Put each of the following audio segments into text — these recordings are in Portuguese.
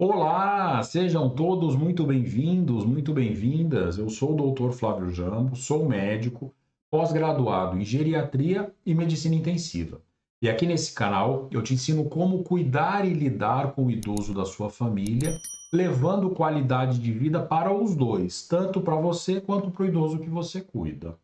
Olá, sejam todos muito bem-vindos, muito bem-vindas. Eu sou o Dr. Flávio Jambo, sou médico, pós-graduado em geriatria e medicina intensiva. E aqui nesse canal eu te ensino como cuidar e lidar com o idoso da sua família, levando qualidade de vida para os dois, tanto para você quanto para o idoso que você cuida.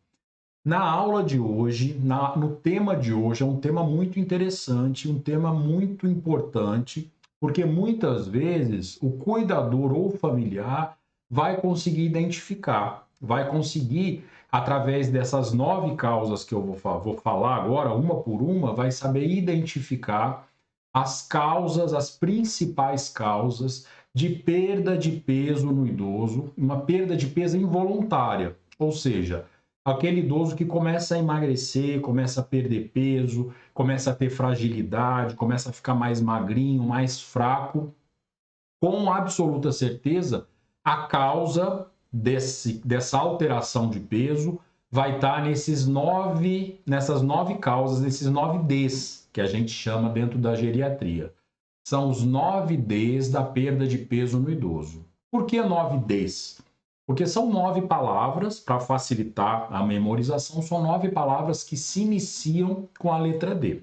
Na aula de hoje, no tema de hoje, é um tema muito interessante, um tema muito importante, porque muitas vezes o cuidador ou familiar vai conseguir identificar, vai conseguir, através dessas 9 causas que eu vou falar agora, uma por uma, vai saber identificar as causas, as principais causas de perda de peso no idoso, uma perda de peso involuntária, ou seja, aquele idoso que começa a emagrecer, começa a perder peso, começa a ter fragilidade, começa a ficar mais magrinho, mais fraco, com absoluta certeza, a causa dessa alteração de peso vai estar nessas 9 causas, nesses 9 Ds que a gente chama dentro da geriatria. São os 9 Ds da perda de peso no idoso. Por que 9 Ds? Porque são 9 palavras, para facilitar a memorização, são 9 palavras que se iniciam com a letra D.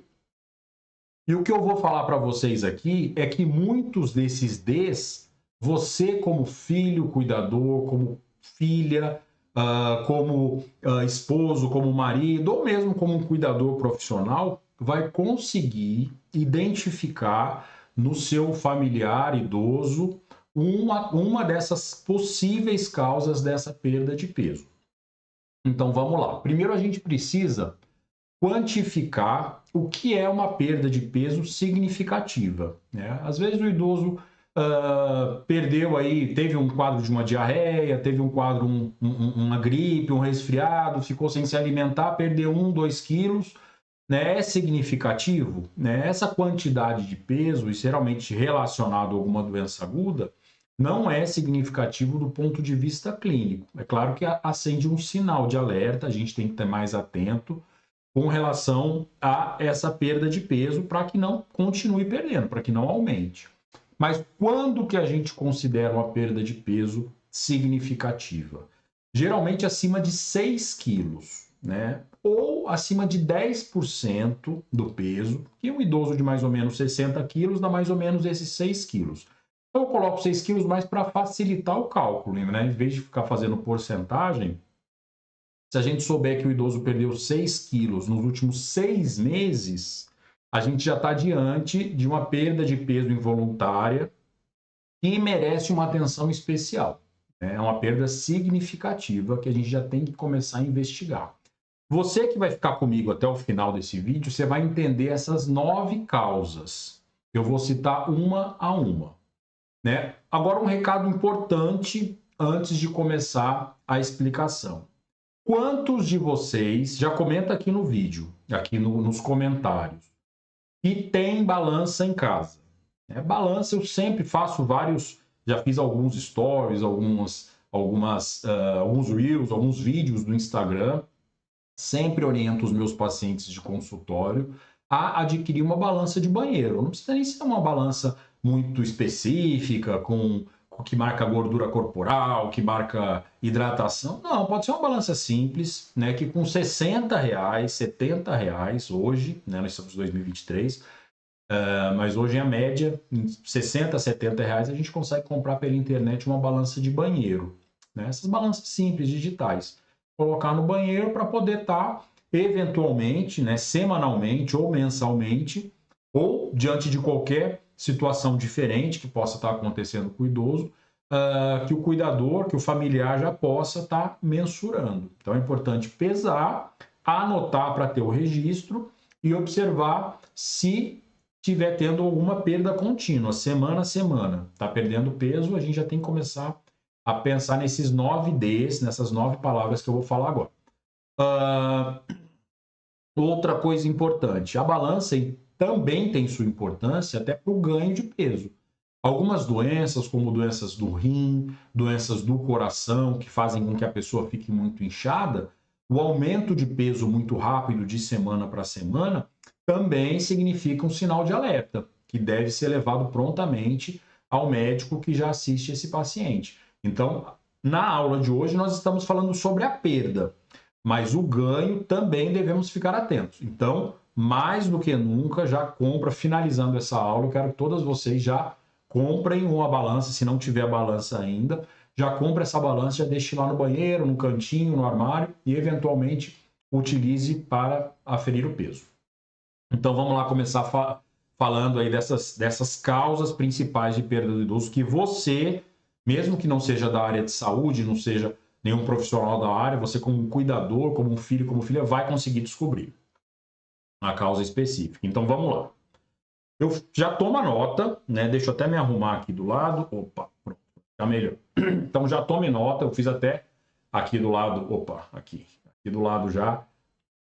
E o que eu vou falar para vocês aqui é que muitos desses Ds, você como filho, cuidador, como filha, como esposo, como marido, ou mesmo como um cuidador profissional, vai conseguir identificar no seu familiar idoso uma dessas possíveis causas dessa perda de peso. Então vamos lá. Primeiro a gente precisa quantificar o que é uma perda de peso significativa, né? Às vezes o idoso perdeu aí, teve um quadro de uma diarreia, teve um quadro, uma gripe, um resfriado, ficou sem se alimentar, perdeu 1, 2 quilos, né? É significativo, né? Essa quantidade de peso, e geralmente relacionado a alguma doença aguda, não é significativo do ponto de vista clínico. É claro que acende um sinal de alerta, a gente tem que estar mais atento com relação a essa perda de peso para que não continue perdendo, para que não aumente. Mas quando que a gente considera uma perda de peso significativa? Geralmente acima de 6 quilos, né? Ou acima de 10% do peso, que um idoso de mais ou menos 60 quilos dá mais ou menos esses 6 quilos. Então eu coloco 6 quilos mais para facilitar o cálculo, né? Em vez de ficar fazendo porcentagem, se a gente souber que o idoso perdeu 6 quilos nos últimos 6 meses, a gente já está diante de uma perda de peso involuntária que merece uma atenção especial. É uma perda significativa que a gente já tem que começar a investigar. Você que vai ficar comigo até o final desse vídeo, você vai entender essas 9 causas. Eu vou citar uma a uma, né? Agora, um recado importante antes de começar a explicação. Quantos de vocês, já comenta aqui no vídeo, aqui nos comentários, que tem balança em casa? Balança eu sempre faço vários, já fiz alguns stories, alguns reels, alguns vídeos do Instagram. Sempre oriento os meus pacientes de consultório a adquirir uma balança de banheiro. Não precisa nem ser uma balança muito específica, com que marca gordura corporal, que marca hidratação. Não, pode ser uma balança simples, né, que com R$ 60, R$ 70 hoje, né, nós estamos em 2023, mas hoje a média, em 60, R$ 70, a gente consegue comprar pela internet uma balança de banheiro, né? Essas balanças simples, digitais. Colocar no banheiro para poder estar, eventualmente, né, semanalmente ou mensalmente, ou diante de qualquer situação diferente que possa estar acontecendo com o idoso, que o cuidador, que o familiar já possa estar mensurando. Então é importante pesar, anotar para ter o registro e observar se estiver tendo alguma perda contínua, semana a semana. Está perdendo peso, a gente já tem que começar a pensar nesses 9 Ds, nessas 9 palavras que eu vou falar agora. Outra coisa importante, a balança também tem sua importância até para o ganho de peso. Algumas doenças, como doenças do rim, doenças do coração, que fazem com que a pessoa fique muito inchada, o aumento de peso muito rápido de semana para semana também significa um sinal de alerta, que deve ser levado prontamente ao médico que já assiste esse paciente. Então, na aula de hoje, nós estamos falando sobre a perda, mas o ganho também devemos ficar atentos. Então, mais do que nunca, já compra, finalizando essa aula, eu quero que todas vocês já comprem uma balança, se não tiver balança ainda, já compre essa balança, já deixe lá no banheiro, no cantinho, no armário e, eventualmente, utilize para aferir o peso. Então, vamos lá começar falando aí dessas causas principais de perda do idoso que você, mesmo que não seja da área de saúde, não seja nenhum profissional da área, você como um cuidador, como um filho, como filha, vai conseguir descobrir a causa específica. Então, vamos lá. Eu já tomo a nota, né? Deixa eu até me arrumar aqui do lado. Opa, pronto, tá melhor. Então, já tome nota, eu fiz até aqui do lado, opa, aqui do lado já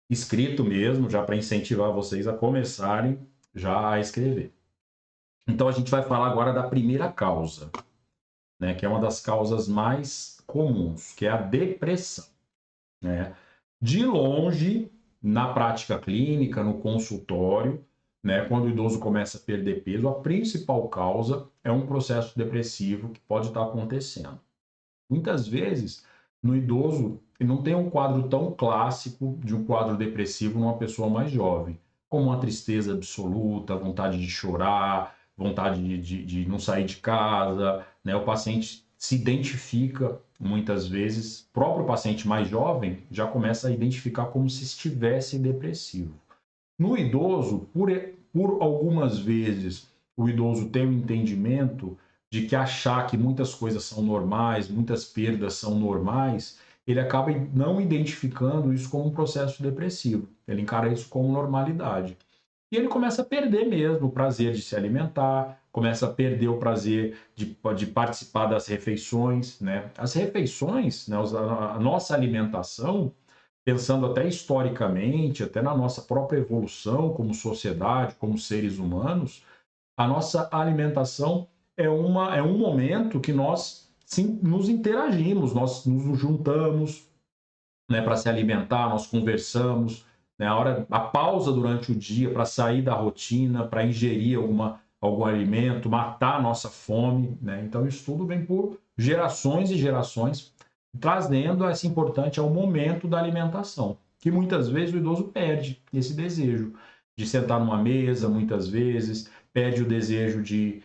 escrito mesmo, já para incentivar vocês a começarem já a escrever. Então, a gente vai falar agora da primeira causa, né, que é uma das causas mais comuns, que é a depressão, né? De longe, na prática clínica, no consultório, né, quando o idoso começa a perder peso, a principal causa é um processo depressivo que pode estar acontecendo. Muitas vezes, no idoso, não tem um quadro tão clássico de um quadro depressivo numa pessoa mais jovem, como uma tristeza absoluta, vontade de chorar, vontade de não sair de casa, né? O paciente se identifica muitas vezes, o próprio paciente mais jovem já começa a identificar como se estivesse depressivo. No idoso, por algumas vezes, o idoso tem um entendimento de que achar que muitas coisas são normais, muitas perdas são normais, ele acaba não identificando isso como um processo depressivo. Ele encara isso como normalidade. E ele começa a perder mesmo o prazer de se alimentar, começa a perder o prazer de participar das refeições, né? As refeições, né, a nossa alimentação, pensando até historicamente, até na nossa própria evolução como sociedade, como seres humanos, a nossa alimentação é um momento que nós sim, nos interagimos, nós nos juntamos, né, para se alimentar, nós conversamos, né, a pausa durante o dia para sair da rotina, para ingerir algum alimento, matar a nossa fome, né? Então isso tudo vem por gerações e gerações, trazendo essa importante ao momento da alimentação, que muitas vezes o idoso perde esse desejo de sentar numa mesa, muitas vezes, perde o desejo de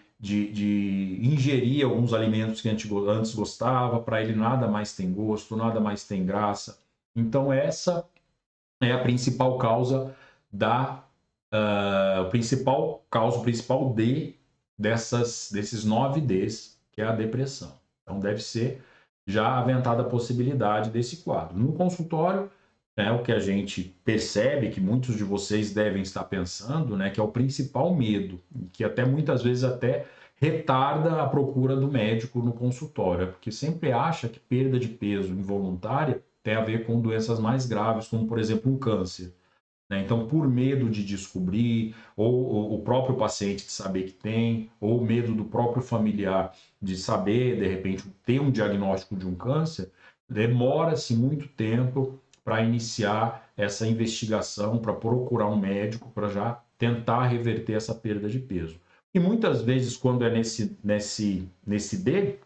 ingerir alguns alimentos que antes gostava, para ele nada mais tem gosto, nada mais tem graça. Então, essa é a principal causa o principal D desses 9 Ds, que é a depressão. Então, deve ser já aventada a possibilidade desse quadro. No consultório, né, o que a gente percebe, que muitos de vocês devem estar pensando, né, que é o principal medo, que até muitas vezes até retarda a procura do médico no consultório, porque sempre acha que perda de peso involuntária tem a ver com doenças mais graves, como por exemplo um câncer, né? Então, por medo de descobrir, ou o próprio paciente de saber que tem, ou medo do próprio familiar de saber, de repente, ter um diagnóstico de um câncer, demora-se muito tempo para iniciar essa investigação, para procurar um médico, para já tentar reverter essa perda de peso. E muitas vezes, quando é nesse D,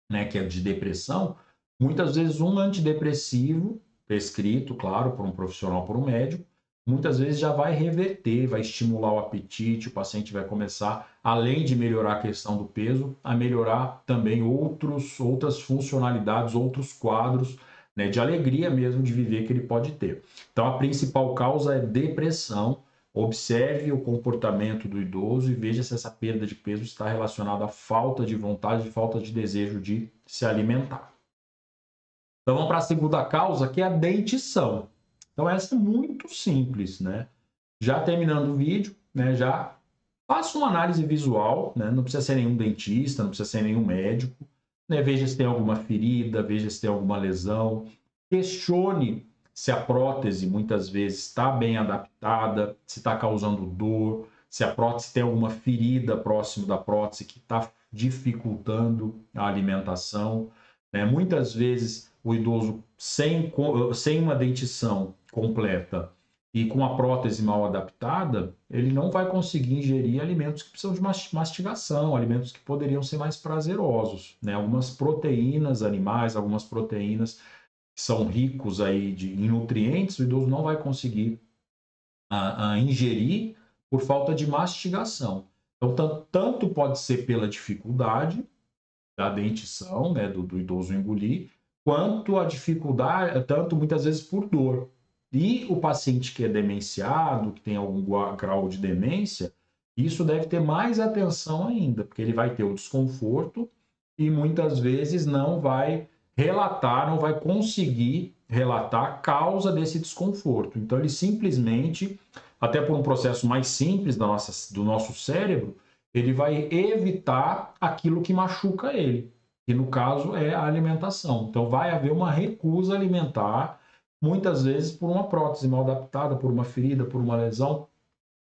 né, que é de depressão, muitas vezes um antidepressivo, prescrito, claro, por um profissional, por um médico, muitas vezes já vai reverter, vai estimular o apetite, o paciente vai começar, além de melhorar a questão do peso, a melhorar também outras funcionalidades, outros quadros, né, de alegria mesmo de viver que ele pode ter. Então, a principal causa é depressão. Observe o comportamento do idoso e veja se essa perda de peso está relacionada à falta de vontade, falta de desejo de se alimentar. Então vamos para a segunda causa, que é a dentição. Então essa é muito simples, né? Já terminando o vídeo, né, já faça uma análise visual, né? Não precisa ser nenhum dentista, não precisa ser nenhum médico, né? Veja se tem alguma ferida, veja se tem alguma lesão, questione se a prótese muitas vezes está bem adaptada, se está causando dor, se a prótese tem alguma ferida próximo da prótese que está dificultando a alimentação, né? Muitas vezes o idoso sem uma dentição completa, e com a prótese mal adaptada, ele não vai conseguir ingerir alimentos que precisam de mastigação, alimentos que poderiam ser mais prazerosos, né? Algumas proteínas animais, algumas proteínas que são ricos aí em nutrientes, o idoso não vai conseguir a ingerir por falta de mastigação. Então, tanto pode ser pela dificuldade da dentição, né, do idoso engolir, quanto a dificuldade, tanto muitas vezes por dor. E o paciente que é demenciado, que tem algum grau de demência, isso deve ter mais atenção ainda, porque ele vai ter o desconforto e muitas vezes não vai relatar, não vai conseguir relatar a causa desse desconforto. Então, ele simplesmente, até por um processo mais simples do nosso cérebro, ele vai evitar aquilo que machuca ele, que no caso é a alimentação. Então, vai haver uma recusa alimentar, muitas vezes por uma prótese mal adaptada, por uma ferida, por uma lesão.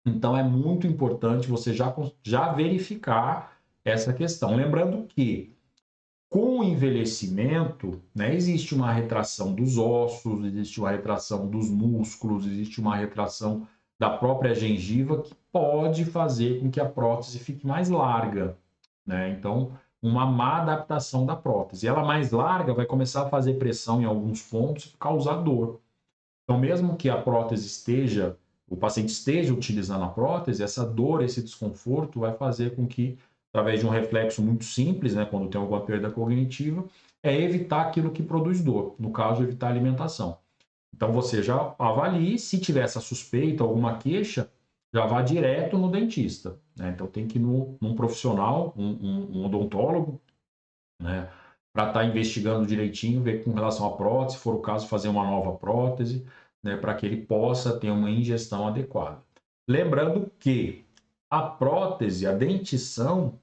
Então, é muito importante você já verificar essa questão. Lembrando que com o envelhecimento, né, existe uma retração dos ossos, existe uma retração dos músculos, existe uma retração da própria gengiva que pode fazer com que a prótese fique mais larga, né? Então, uma má adaptação da prótese. Ela mais larga vai começar a fazer pressão em alguns pontos e causar dor. Então, mesmo que a prótese esteja, o paciente esteja utilizando a prótese, essa dor, esse desconforto vai fazer com que, através de um reflexo muito simples, né, quando tem alguma perda cognitiva, é evitar aquilo que produz dor, no caso, evitar a alimentação. Então, você já avalie, se tiver essa suspeita, alguma queixa, já vá direto no dentista, né? Então, tem que ir num profissional, um odontólogo, né, para estar investigando direitinho, ver com relação à prótese, se for o caso, fazer uma nova prótese, né, para que ele possa ter uma ingestão adequada. Lembrando que a prótese, a dentição,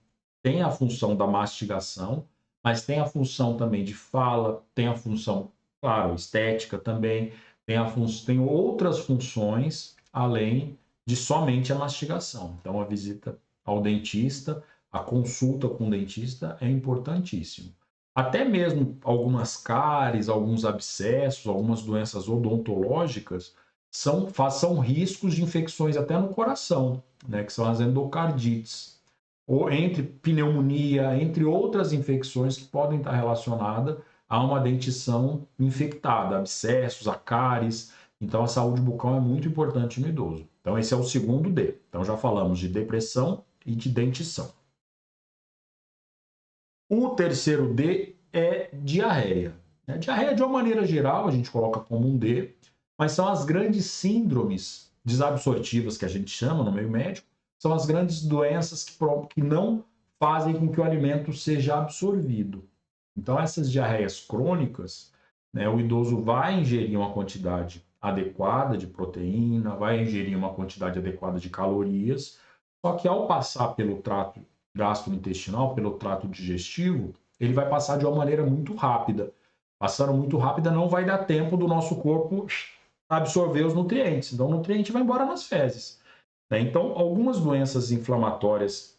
tem a função da mastigação, mas tem a função também de fala, tem a função, claro, estética também, tem outras funções além de somente a mastigação. Então, a visita ao dentista, a consulta com o dentista é importantíssimo. Até mesmo algumas cáries, alguns abscessos, algumas doenças odontológicas são riscos de infecções até no coração, né, que são as endocardites, ou entre pneumonia, entre outras infecções que podem estar relacionadas a uma dentição infectada, abscessos, a cáries. Então, a saúde bucal é muito importante no idoso. Então, esse é o segundo D. Então, já falamos de depressão e de dentição. O terceiro D é diarreia. A diarreia, de uma maneira geral, a gente coloca como um D, mas são as grandes síndromes desabsortivas que a gente chama no meio médico, são as grandes doenças que não fazem com que o alimento seja absorvido. Então, essas diarreias crônicas, né, o idoso vai ingerir uma quantidade adequada de proteína, vai ingerir uma quantidade adequada de calorias, só que ao passar pelo trato gastrointestinal, pelo trato digestivo, ele vai passar de uma maneira muito rápida. Passando muito rápida, não vai dar tempo do nosso corpo absorver os nutrientes. Então, o nutriente vai embora nas fezes, né? Então, algumas doenças inflamatórias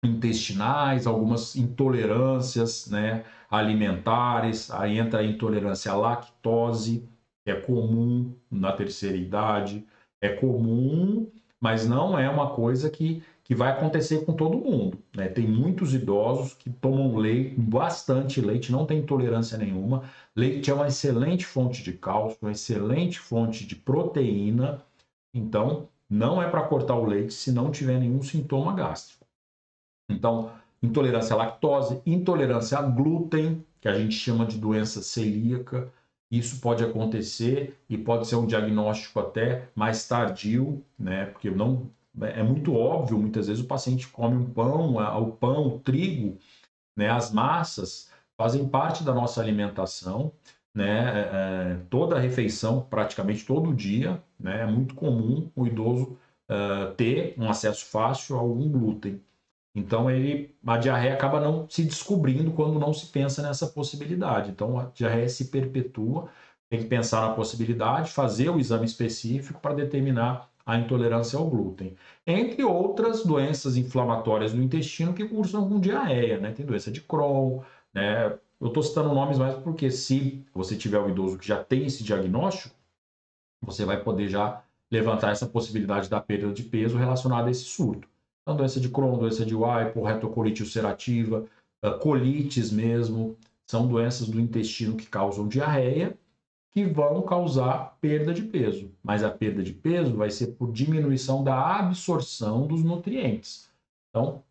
intestinais, algumas intolerâncias, né, alimentares, aí entra a intolerância à lactose, que é comum na terceira idade, é comum, mas não é uma coisa que vai acontecer com todo mundo, né? Tem muitos idosos que tomam leite, bastante leite, não tem intolerância nenhuma. Leite é uma excelente fonte de cálcio, uma excelente fonte de proteína, então não é para cortar o leite se não tiver nenhum sintoma gástrico. Então, intolerância à lactose, intolerância a glúten, que a gente chama de doença celíaca, isso pode acontecer e pode ser um diagnóstico até mais tardio, né? Porque não é muito óbvio, muitas vezes o paciente come um pão, o pão, o trigo, né? As massas fazem parte da nossa alimentação, né? Toda a refeição, praticamente todo dia, né? É muito comum o idoso ter um acesso fácil a algum glúten. Então, a diarreia acaba não se descobrindo quando não se pensa nessa possibilidade. Então, a diarreia se perpetua, tem que pensar na possibilidade, fazer o exame específico para determinar a intolerância ao glúten. Entre outras doenças inflamatórias do intestino que cursam com diarreia, né? Tem doença de Crohn, né? Eu estou citando nomes mais porque se você tiver um idoso que já tem esse diagnóstico, você vai poder já levantar essa possibilidade da perda de peso relacionada a esse surto. Então, doença de Crohn, doença de Whipple, retocolite ulcerativa, colites mesmo, são doenças do intestino que causam diarreia, que vão causar perda de peso. Mas a perda de peso vai ser por diminuição da absorção dos nutrientes. Então,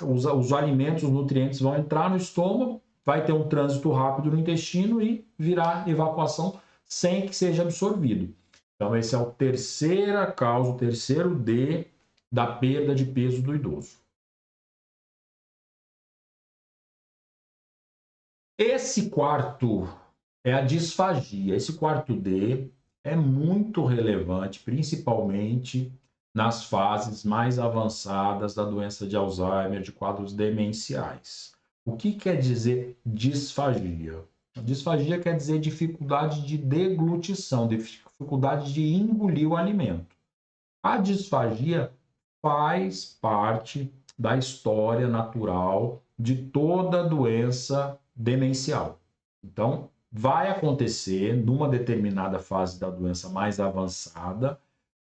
os alimentos, os nutrientes vão entrar no estômago, vai ter um trânsito rápido no intestino e virar evacuação sem que seja absorvido. Então, esse é o terceira causa, o terceiro D da perda de peso do idoso. Esse quarto é a disfagia. Esse quarto D é muito relevante, principalmente nas fases mais avançadas da doença de Alzheimer, de quadros demenciais. O que quer dizer disfagia? Disfagia quer dizer dificuldade de deglutição, dificuldade de engolir o alimento. A disfagia faz parte da história natural de toda doença demencial. Então, vai acontecer numa determinada fase da doença mais avançada,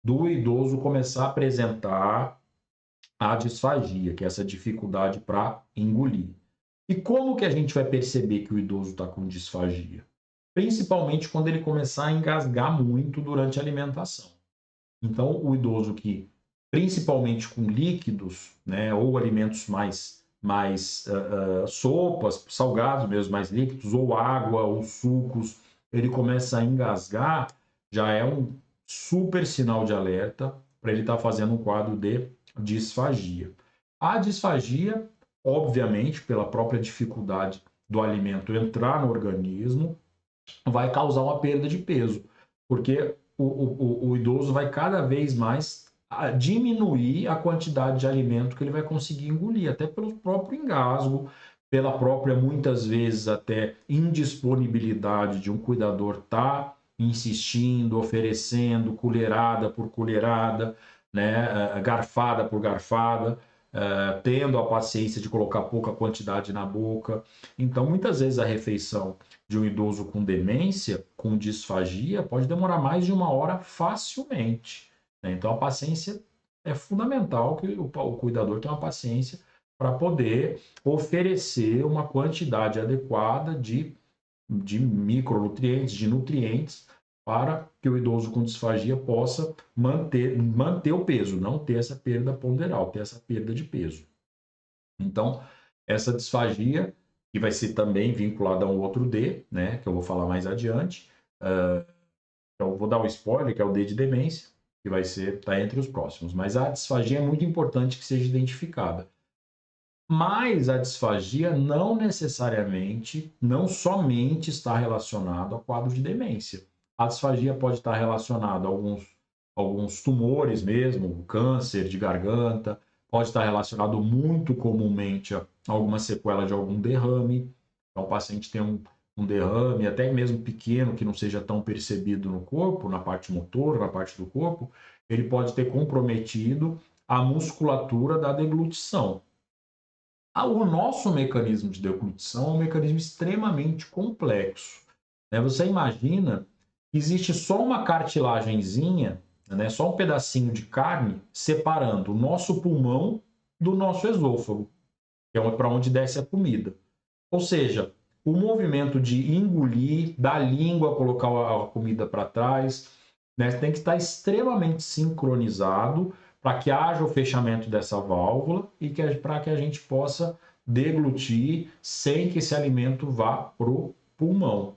do idoso começar a apresentar a disfagia, que é essa dificuldade para engolir. E como que a gente vai perceber que o idoso está com disfagia? Principalmente quando ele começar a engasgar muito durante a alimentação. Então, o idoso que, principalmente com líquidos, né, ou alimentos mais sopas, salgados mesmo, mais líquidos, ou água, ou sucos, ele começa a engasgar, já é um super sinal de alerta para ele estar fazendo um quadro de disfagia. A disfagia, obviamente, pela própria dificuldade do alimento entrar no organismo, vai causar uma perda de peso, porque o idoso vai cada vez mais diminuir a quantidade de alimento que ele vai conseguir engolir, até pelo próprio engasgo, pela própria, muitas vezes, até indisponibilidade de um cuidador estar insistindo, oferecendo colherada por colherada, né, garfada por garfada, tendo a paciência de colocar pouca quantidade na boca. Então, muitas vezes a refeição de um idoso com demência, com disfagia, pode demorar mais de 1 hora facilmente, né? Então, a paciência é fundamental, que o cuidador tenha uma paciência para poder oferecer uma quantidade adequada de micronutrientes, de nutrientes, para que o idoso com disfagia possa manter o peso, não ter essa perda ponderal, ter essa perda de peso. Então, essa disfagia, que vai ser também vinculada a um outro D, né, que eu vou falar mais adiante, eu vou dar um spoiler, que é o D de demência, que vai ser, tá entre os próximos. Mas a disfagia é muito importante que seja identificada. Mas a disfagia não necessariamente, não somente está relacionada ao quadro de demência. A disfagia pode estar relacionada a alguns tumores mesmo, câncer de garganta, pode estar relacionado muito comumente a alguma sequela de algum derrame. Então, o paciente tem um derrame, até mesmo pequeno, que não seja tão percebido no corpo, na parte motor, na parte do corpo, ele pode ter comprometido a musculatura da deglutição. O nosso mecanismo de deglutição é um mecanismo extremamente complexo, né? Você imagina que existe só uma cartilagenzinha, né? Só um pedacinho de carne separando o nosso pulmão do nosso esôfago, que é para onde desce a comida. Ou seja, o movimento de engolir, da língua colocar a comida para trás, né? Tem que estar extremamente sincronizado para que haja o fechamento dessa válvula e para que a gente possa deglutir sem que esse alimento vá para o pulmão,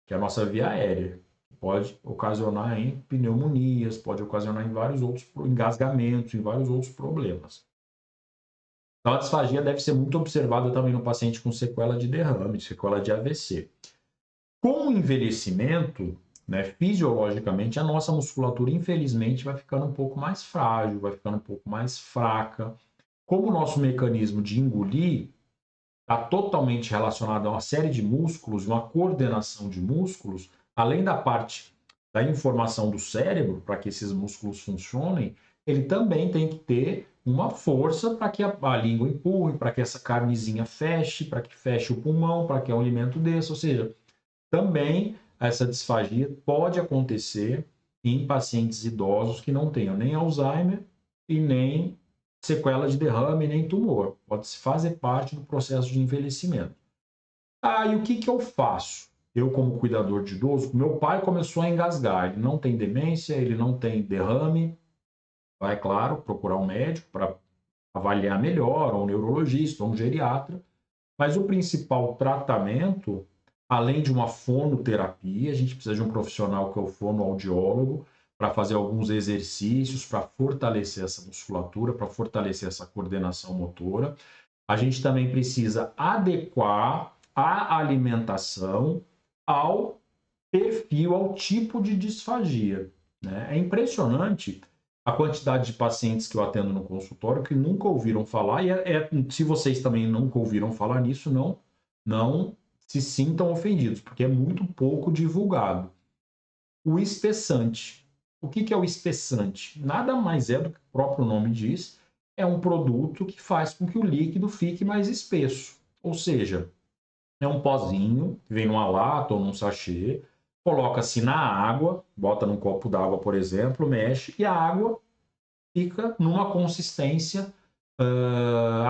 que é a nossa via aérea. Pode ocasionar em pneumonias, pode ocasionar em vários outros engasgamentos, em vários outros problemas. Então, a disfagia deve ser muito observada também no paciente com sequela de derrame, sequela de AVC. Com o envelhecimento, né, fisiologicamente, a nossa musculatura, infelizmente, vai ficando um pouco mais frágil, vai ficando um pouco mais fraca. Como o nosso mecanismo de engolir está totalmente relacionado a uma série de músculos, uma coordenação de músculos, além da parte da informação do cérebro, para que esses músculos funcionem, ele também tem que ter uma força para que a língua empurre, para que essa carnezinha feche, para que feche o pulmão, para que o alimento desça. Ou seja, também essa disfagia pode acontecer em pacientes idosos que não tenham nem Alzheimer e nem sequela de derrame, nem tumor. Pode fazer parte do processo de envelhecimento. E o que que eu faço? Eu, como cuidador de idoso, meu pai começou a engasgar. Ele não tem demência, ele não tem derrame. Vai, claro, procurar um médico para avaliar melhor, ou um neurologista, ou um geriatra. Mas o principal tratamento, além de uma fonoterapia, a gente precisa de um profissional que é o fonoaudiólogo, para fazer alguns exercícios, para fortalecer essa musculatura, para fortalecer essa coordenação motora. A gente também precisa adequar a alimentação ao perfil, ao tipo de disfagia, né? É impressionante a quantidade de pacientes que eu atendo no consultório que nunca ouviram falar, e se vocês também nunca ouviram falar nisso, não se sintam ofendidos, porque é muito pouco divulgado. O espessante. O que que é o espessante? Nada mais é do que o próprio nome diz, é um produto que faz com que o líquido fique mais espesso. Ou seja, é um pozinho que vem numa lata ou num sachê, coloca-se na água, bota num copo d'água, por exemplo, mexe, e a água fica numa consistência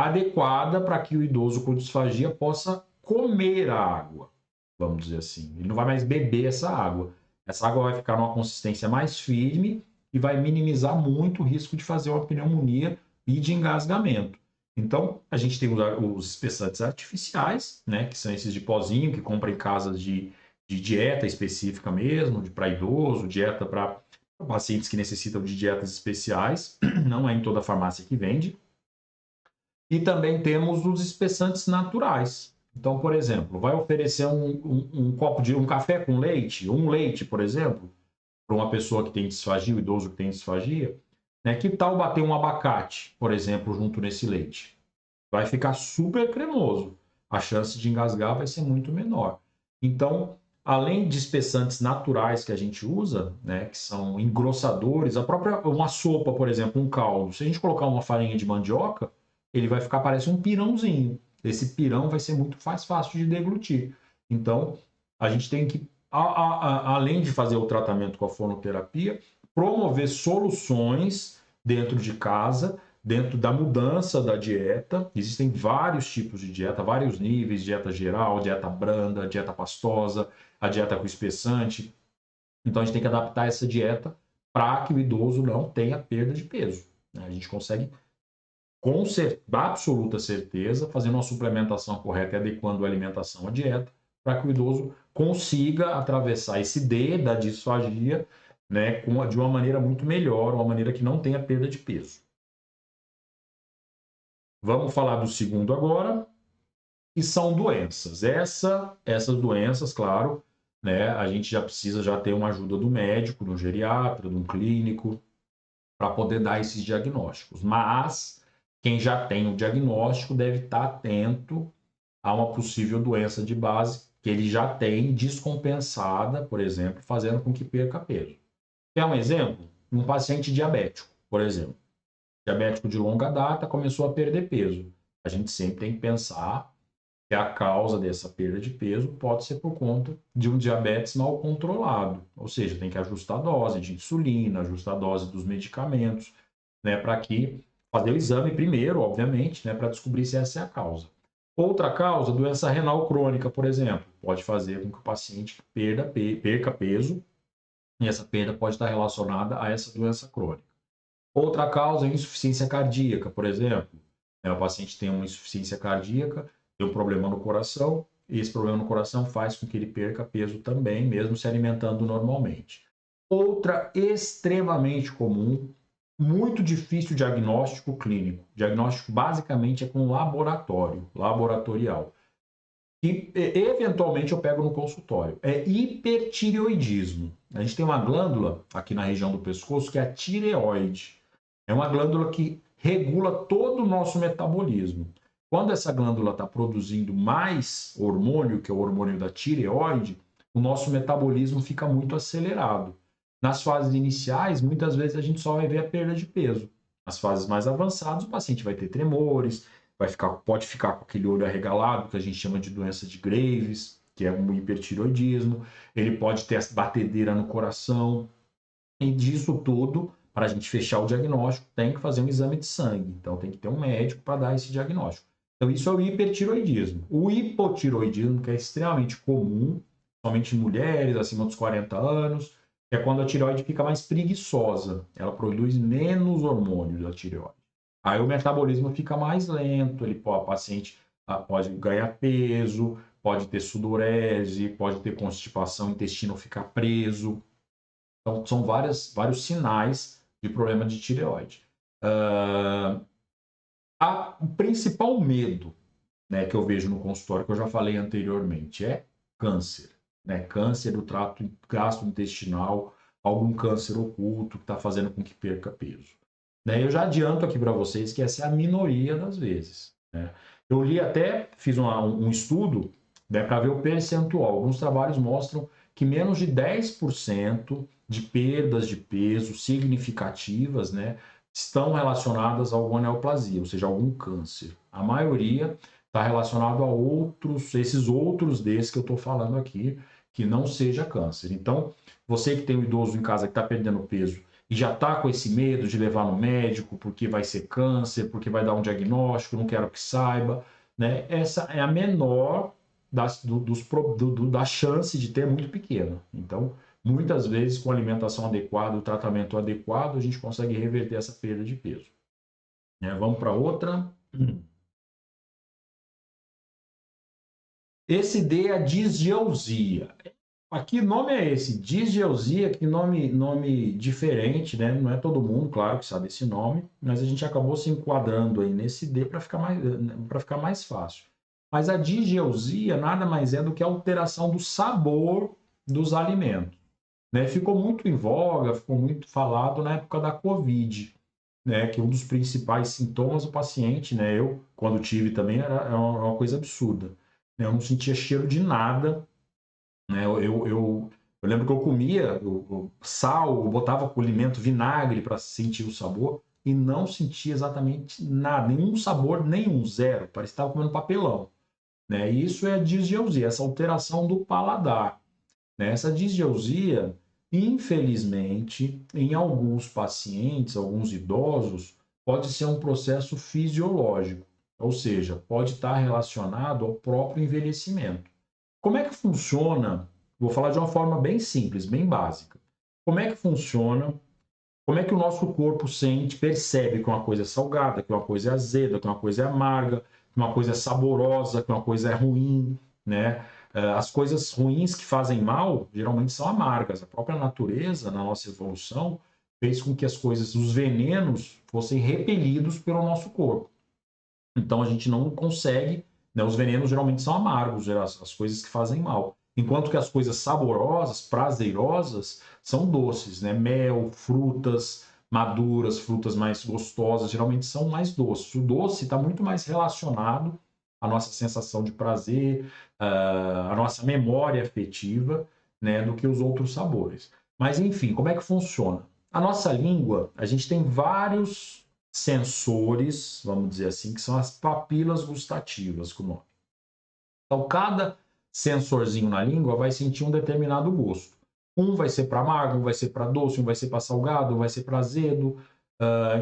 adequada para que o idoso com disfagia possa comer a água, vamos dizer assim. Ele não vai mais beber essa água. Essa água vai ficar numa consistência mais firme e vai minimizar muito o risco de fazer uma pneumonia e de engasgamento. Então, a gente tem os espessantes artificiais, né, que são esses de pozinho que compra em casas de dieta específica mesmo, para idoso, dieta para pacientes que necessitam de dietas especiais, não é em toda farmácia que vende. E também temos os espessantes naturais. Então, por exemplo, vai oferecer um copo de um café com leite, um leite, por exemplo, para uma pessoa que tem disfagia, um idoso que tem disfagia, né? Que tal bater um abacate, por exemplo, junto nesse leite? Vai ficar super cremoso. A chance de engasgar vai ser muito menor. Então, além de espessantes naturais que a gente usa, né, que são engrossadores, a própria uma sopa, por exemplo, um caldo, se a gente colocar uma farinha de mandioca, ele vai ficar parece um pirãozinho. Esse pirão vai ser muito mais fácil de deglutir. Então, a gente tem que, além de fazer o tratamento com a fonoterapia, promover soluções dentro de casa, dentro da mudança da dieta. Existem vários tipos de dieta, vários níveis, dieta geral, dieta branda, dieta pastosa, a dieta com espessante. Então a gente tem que adaptar essa dieta para que o idoso não tenha perda de peso, né? A gente consegue com absoluta certeza, fazendo uma suplementação correta e adequando a alimentação à dieta, para que o idoso consiga atravessar esse D da disfagia, né, de uma maneira muito melhor, uma maneira que não tenha perda de peso. Vamos falar do segundo agora, que são doenças. Essas doenças, claro, né, a gente já precisa já ter uma ajuda do médico, do geriatra, de um clínico, para poder dar esses diagnósticos. Mas quem já tem o diagnóstico deve estar atento a uma possível doença de base que ele já tem descompensada, por exemplo, fazendo com que perca peso. Quer um exemplo? Um paciente diabético, por exemplo. Diabético de longa data começou a perder peso. A gente sempre tem que pensar que a causa dessa perda de peso pode ser por conta de um diabetes mal controlado. Ou seja, tem que ajustar a dose de insulina, ajustar a dose dos medicamentos, né, para que fazer o exame primeiro, obviamente, né, para descobrir se essa é a causa. Outra causa, doença renal crônica, por exemplo, pode fazer com que o paciente perca peso, e essa perda pode estar relacionada a essa doença crônica. Outra causa é insuficiência cardíaca, por exemplo. O paciente tem uma insuficiência cardíaca, tem um problema no coração, e esse problema no coração faz com que ele perca peso também, mesmo se alimentando normalmente. Outra extremamente comum, muito difícil diagnóstico clínico. Diagnóstico basicamente é com laboratorial. E eventualmente eu pego no consultório. É hipertireoidismo. A gente tem uma glândula aqui na região do pescoço que é a tireoide. É uma glândula que regula todo o nosso metabolismo. Quando essa glândula está produzindo mais hormônio, que é o hormônio da tireoide, o nosso metabolismo fica muito acelerado. Nas fases iniciais, muitas vezes a gente só vai ver a perda de peso. Nas fases mais avançadas, o paciente vai ter tremores, pode ficar com aquele olho arregalado, que a gente chama de doença de Graves, que é um hipertireoidismo. Ele pode ter batedeira no coração. E disso tudo, para a gente fechar o diagnóstico, tem que fazer um exame de sangue. Então, tem que ter um médico para dar esse diagnóstico. Então, isso é o hipertiroidismo. O hipotiroidismo, que é extremamente comum, somente em mulheres acima dos 40 anos, que é quando a tireoide fica mais preguiçosa. Ela produz menos hormônios da tireoide. Aí o metabolismo fica mais lento, a paciente pode ganhar peso, pode ter sudorese, pode ter constipação, o intestino ficar preso. Então, são vários sinais de problema de tireoide. O principal medo, né, que eu vejo no consultório, que eu já falei anteriormente, é câncer. Né? Câncer do trato gastrointestinal, algum câncer oculto que está fazendo com que perca peso. Né? Eu já adianto aqui para vocês que essa é a minoria das vezes. Né? Eu fiz um estudo, né, para ver o percentual. Alguns trabalhos mostram que menos de 10% de perdas de peso significativas, né, estão relacionadas a alguma neoplasia, ou seja, algum câncer. A maioria está relacionado a esses outros desses que eu estou falando aqui, que não seja câncer. Então, você que tem um idoso em casa que está perdendo peso e já está com esse medo de levar no médico porque vai ser câncer, porque vai dar um diagnóstico, não quero que saiba, né? Essa é a menor da chance de ter muito pequena. Então, muitas vezes, com alimentação adequada, o tratamento adequado, a gente consegue reverter essa perda de peso. Né? Vamos para outra. Esse D é a disgeusia. Aqui nome é esse, disgeusia, que nome diferente, né? Não é todo mundo, claro, que sabe esse nome, mas a gente acabou se enquadrando aí nesse D para ficar mais fácil. Mas a disgeusia nada mais é do que a alteração do sabor dos alimentos. Né? Ficou muito em voga, ficou muito falado na época da Covid, né? Que um dos principais sintomas do paciente, né? Eu, quando tive também, era uma coisa absurda. Né? Eu não sentia cheiro de nada, né? Eu lembro que eu comia sal, eu botava com alimento vinagre para sentir o sabor e não sentia exatamente nada, nenhum sabor, nenhum, zero. Parecia que estava comendo papelão. Né? E isso é a disgeusia, essa alteração do paladar. Né? Essa disgeusia, infelizmente, em alguns pacientes, alguns idosos, pode ser um processo fisiológico, ou seja, pode estar relacionado ao próprio envelhecimento. Como é que funciona? Vou falar de uma forma bem simples, bem básica. Como é que funciona? Como é que o nosso corpo sente, percebe que uma coisa é salgada, que uma coisa é azeda, que uma coisa é amarga, que uma coisa é saborosa, que uma coisa é ruim, né? As coisas ruins que fazem mal, geralmente são amargas. A própria natureza, na nossa evolução, fez com que os venenos, fossem repelidos pelo nosso corpo. Então a gente não consegue, né? Os venenos geralmente são amargos, as coisas que fazem mal. Enquanto que as coisas saborosas, prazerosas, são doces, né? Mel, frutas maduras, frutas mais gostosas, geralmente são mais doces. O doce está muito mais relacionado à nossa sensação de prazer, à nossa memória afetiva, né? Do que os outros sabores. Mas enfim, como é que funciona? A nossa língua, a gente tem vários sensores, vamos dizer assim, que são as papilas gustativas, com o nome. Então, cada sensorzinho na língua vai sentir um determinado gosto. Um vai ser para amargo, um vai ser para doce, um vai ser para salgado, um vai ser para azedo.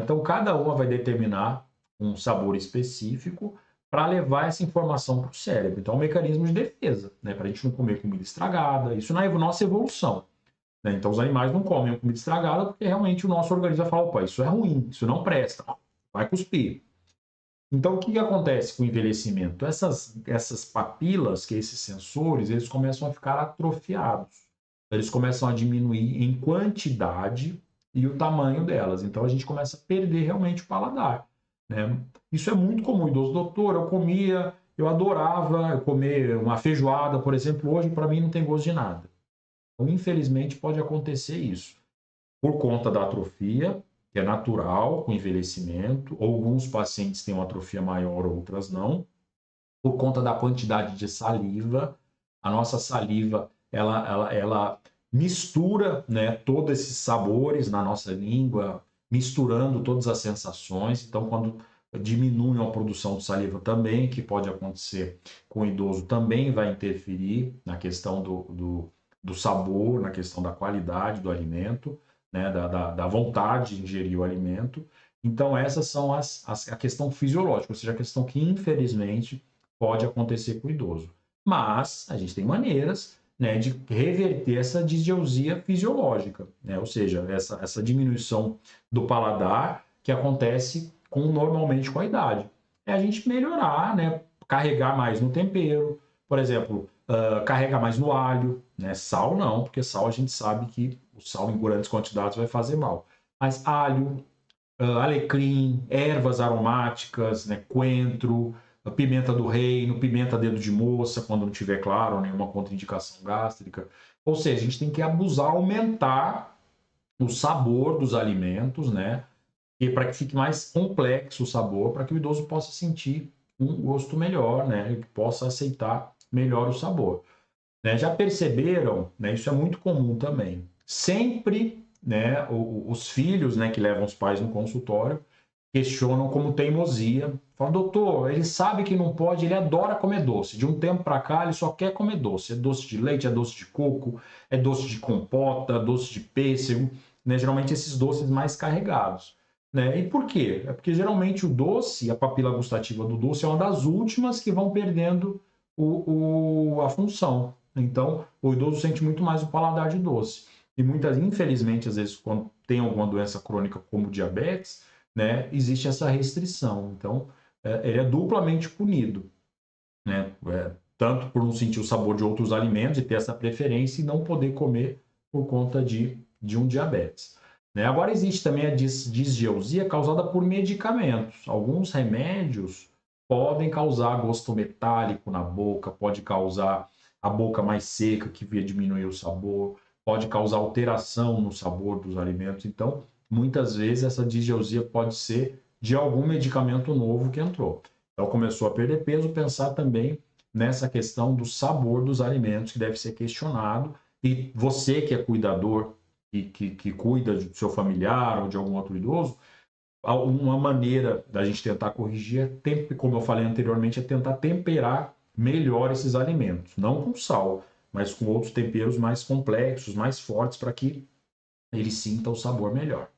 Então, cada uma vai determinar um sabor específico para levar essa informação para o cérebro. Então, é um mecanismo de defesa, né? Para a gente não comer comida estragada. Isso na nossa evolução. Né? Então, os animais não comem comida estragada porque realmente o nosso organismo vai falar: opa, isso é ruim, isso não presta, vai cuspir. Então, o que acontece com o envelhecimento? Essas papilas, que esses sensores, eles começam a ficar atrofiados. Eles começam a diminuir em quantidade e o tamanho delas. Então, a gente começa a perder realmente o paladar. Né? Isso é muito comum. Idoso, doutor, eu adorava comer uma feijoada, por exemplo, hoje para mim não tem gosto de nada. Então, infelizmente, pode acontecer isso. Por conta da atrofia, que é natural com o envelhecimento, alguns pacientes têm uma atrofia maior, outras não. Por conta da quantidade de saliva, a nossa saliva, ela mistura, né, todos esses sabores na nossa língua, misturando todas as sensações. Então, quando diminui a produção de saliva também, que pode acontecer com o idoso, também vai interferir na questão do sabor, na questão da qualidade do alimento. né, da vontade de ingerir o alimento. Então, essas são a questão fisiológica, ou seja, a questão que, infelizmente, pode acontecer com o idoso. Mas a gente tem maneiras, né, de reverter essa disgeusia fisiológica, né? Ou seja, essa diminuição do paladar que acontece normalmente com a idade. É a gente melhorar, né, carregar mais no tempero, por exemplo, carregar mais no alho, né? Sal não, porque sal a gente sabe que o sal em grandes quantidades vai fazer mal. Mas alho, alecrim, ervas aromáticas, né? Coentro, pimenta do reino, pimenta dedo de moça, quando não tiver, claro, nenhuma contraindicação gástrica. Ou seja, a gente tem que abusar, aumentar o sabor dos alimentos, né? E para que fique mais complexo o sabor, para que o idoso possa sentir um gosto melhor, né? E que possa aceitar melhor o sabor. Né? Já perceberam, né? Isso é muito comum também. Sempre, né? Os filhos, né? Que levam os pais no consultório questionam como teimosia. Falam, doutor, ele sabe que não pode, ele adora comer doce. De um tempo para cá, ele só quer comer doce. É doce de leite, é doce de coco, é doce de compota, doce de pêssego, né? Geralmente esses doces mais carregados. Né? E por quê? É porque geralmente o doce, a papila gustativa do doce é uma das últimas que vão perdendo a função. Então, o idoso sente muito mais o paladar de doce. E muitas, infelizmente, às vezes, quando tem alguma doença crônica como diabetes, né, existe essa restrição. Então, ele é duplamente punido, né? Tanto por não sentir o sabor de outros alimentos e ter essa preferência e não poder comer por conta de um diabetes. Né? Agora, existe também a disgeusia causada por medicamentos. Alguns remédios podem causar gosto metálico na boca, pode causar a boca mais seca, que via diminuir o sabor, pode causar alteração no sabor dos alimentos. Então, muitas vezes essa disgeusia pode ser de algum medicamento novo que entrou. Então começou a perder peso, pensar também nessa questão do sabor dos alimentos que deve ser questionado. E você que é cuidador e que cuida do seu familiar ou de algum outro idoso, uma maneira da gente tentar corrigir, como eu falei anteriormente, é tentar temperar melhor esses alimentos. Não com sal, mas com outros temperos mais complexos, mais fortes, para que ele sinta o sabor melhor.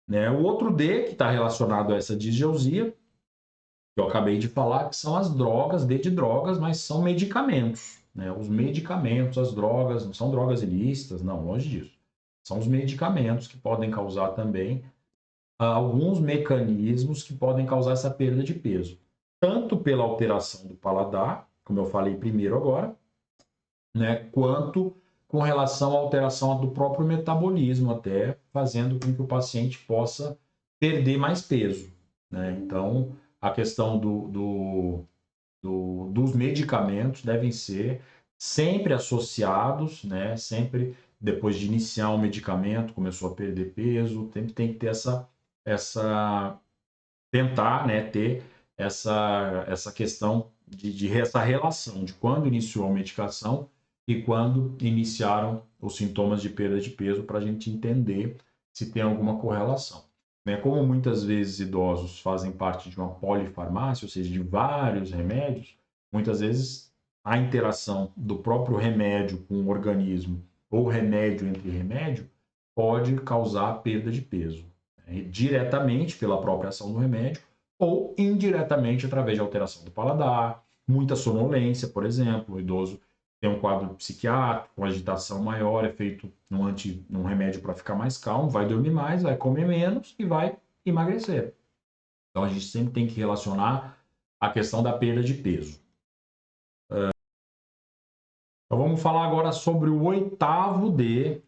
Né? O outro D, que está relacionado a essa disgeusia, que eu acabei de falar, que são as drogas, D de drogas, mas são medicamentos. Né? Os medicamentos, as drogas, não são drogas ilícitas, não, longe disso. São os medicamentos que podem causar também alguns mecanismos que podem causar essa perda de peso. Tanto pela alteração do paladar, como eu falei primeiro agora, né? Quanto com relação à alteração do próprio metabolismo, até fazendo com que o paciente possa perder mais peso. Né? Então, a questão dos medicamentos devem ser sempre associados, né? Sempre depois de iniciar um medicamento, começou a perder peso, tem que ter tentar, né, ter essa questão essa relação de quando iniciou a medicação e quando iniciaram os sintomas de perda de peso para a gente entender se tem alguma correlação. Né? Como muitas vezes idosos fazem parte de uma polifarmácia, ou seja, de vários remédios, muitas vezes a interação do próprio remédio com o organismo ou remédio entre remédio pode causar perda de peso, né? Diretamente pela própria ação do remédio ou indiretamente através de alteração do paladar, muita sonolência, por exemplo, o idoso tem um quadro psiquiátrico, com agitação maior, é feito num remédio para ficar mais calmo, vai dormir mais, vai comer menos e vai emagrecer. Então a gente sempre tem que relacionar a questão da perda de peso. Então vamos falar agora sobre o oitavo D,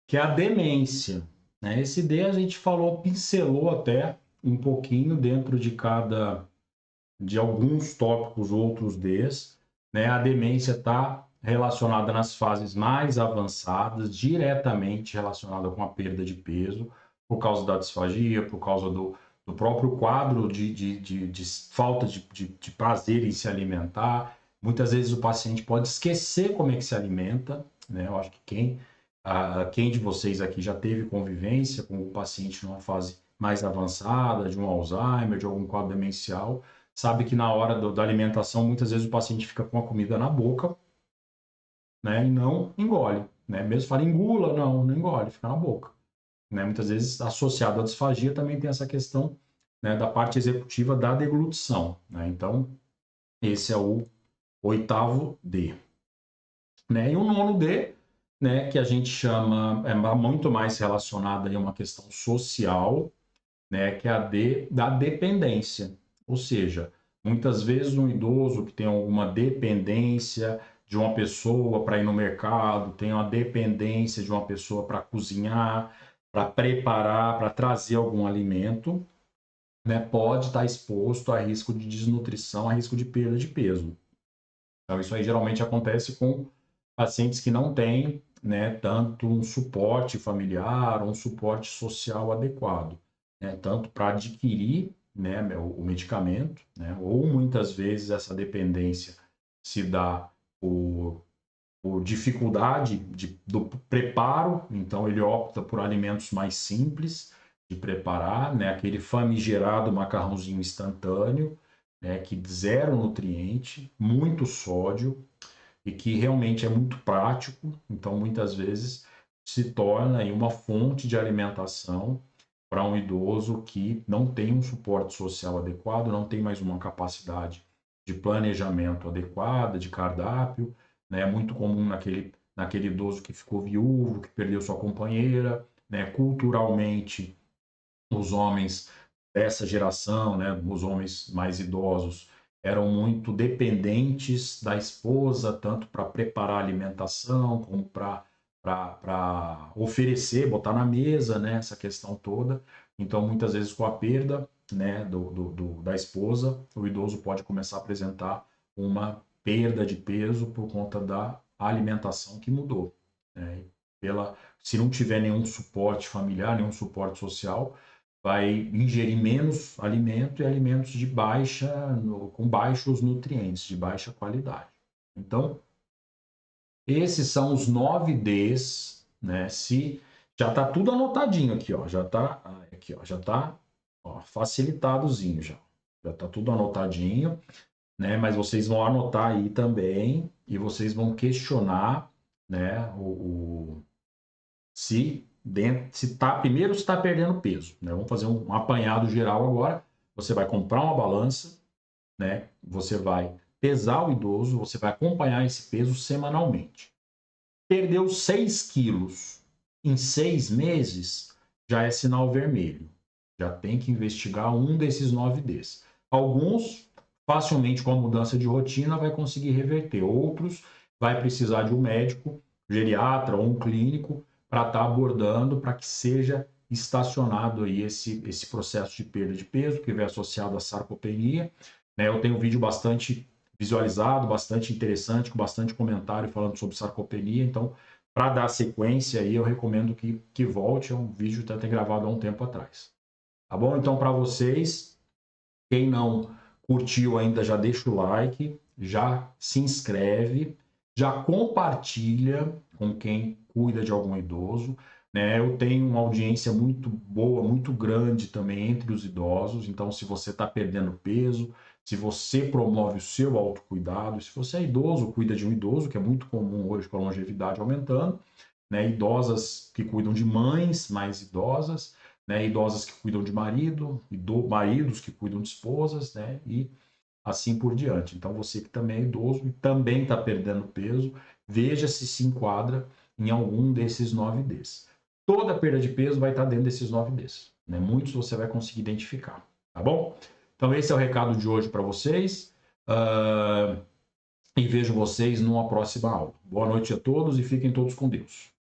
que é a demência. Né? Esse D a gente falou, pincelou até um pouquinho dentro de alguns tópicos, outros Ds. Né? A demência está relacionada nas fases mais avançadas, diretamente relacionada com a perda de peso, por causa da disfagia, por causa do próprio quadro de falta de prazer em se alimentar. Muitas vezes o paciente pode esquecer como é que se alimenta. Né? Eu acho que quem de vocês aqui já teve convivência com o paciente numa fase mais avançada, de um Alzheimer, de algum quadro demencial, sabe que na hora da alimentação, muitas vezes o paciente fica com a comida na boca, né, e não engole. né? Mesmo fala engula, não engole, fica na boca, né? Muitas vezes associado à disfagia também tem essa questão, né, da parte executiva da deglutição, né? Então, esse é o oitavo D, né? E o nono D, né, que a gente chama, é muito mais relacionado a uma questão social, né, que é a D da dependência. Ou seja, muitas vezes um idoso que tem alguma dependência de uma pessoa para ir no mercado, tem uma dependência de uma pessoa para cozinhar, para preparar, para trazer algum alimento, né, pode estar exposto a risco de desnutrição, a risco de perda de peso. Então, isso aí geralmente acontece com pacientes que não têm, né, tanto um suporte familiar, um suporte social adequado, né, tanto para adquirir, né, o medicamento, né, ou muitas vezes essa dependência se dá por dificuldade do preparo, então ele opta por alimentos mais simples de preparar, né, aquele famigerado macarrãozinho instantâneo, né, que zero nutriente, muito sódio, e que realmente é muito prático, então muitas vezes se torna aí uma fonte de alimentação para um idoso que não tem um suporte social adequado, não tem mais uma capacidade de planejamento adequada, de cardápio, né? É muito comum naquele idoso que ficou viúvo, que perdeu sua companheira, né? Culturalmente, os homens dessa geração, né, os homens mais idosos, eram muito dependentes da esposa, tanto para preparar a alimentação, como para oferecer, botar na mesa, né, essa questão toda. Então, muitas vezes, com a perda, né, da esposa, o idoso pode começar a apresentar uma perda de peso por conta da alimentação que mudou, né? Se não tiver nenhum suporte familiar, nenhum suporte social, vai ingerir menos alimento e alimentos com baixos nutrientes, de baixa qualidade. Então, esses são os 9 Ds, né? Se já está tudo anotadinho aqui, ó, já está facilitadozinho já. Já está tudo anotadinho, né? Mas vocês vão anotar aí também e vocês vão questionar, né, se tá, primeiro se está perdendo peso, né? Vamos fazer um apanhado geral agora. Você vai comprar uma balança, né? Você vai pesar o idoso, você vai acompanhar esse peso semanalmente. Perdeu 6 quilos em 6 meses, já é sinal vermelho. Já tem que investigar um desses 9 Ds. Alguns, facilmente com a mudança de rotina, vai conseguir reverter. Outros, vai precisar de um médico, geriatra ou um clínico para estar abordando, para que seja estacionado aí esse processo de perda de peso, que vem associado à sarcopenia. Né? Eu tenho um vídeo bastante visualizado, bastante interessante, com bastante comentário falando sobre sarcopenia. Então, para dar sequência aí, eu recomendo que volte. É um vídeo que até gravado há um tempo atrás. Tá bom? Então, para vocês, quem não curtiu ainda, já deixa o like, já se inscreve, já compartilha com quem cuida de algum idoso. Né? Eu tenho uma audiência muito boa, muito grande também entre os idosos. Então, se você está perdendo peso, se você promove o seu autocuidado, se você é idoso, cuida de um idoso, que é muito comum hoje com a longevidade aumentando, né? Idosas que cuidam de mães mais idosas, né? Idosas que cuidam de maridos que cuidam de esposas, né? E assim por diante. Então, você que também é idoso e também está perdendo peso, veja se enquadra em algum desses 9 Ds. Toda perda de peso vai estar dentro desses 9 Ds. Né? Muitos você vai conseguir identificar, tá bom? Então, esse é o recado de hoje para vocês. E vejo vocês numa próxima aula. Boa noite a todos e fiquem todos com Deus.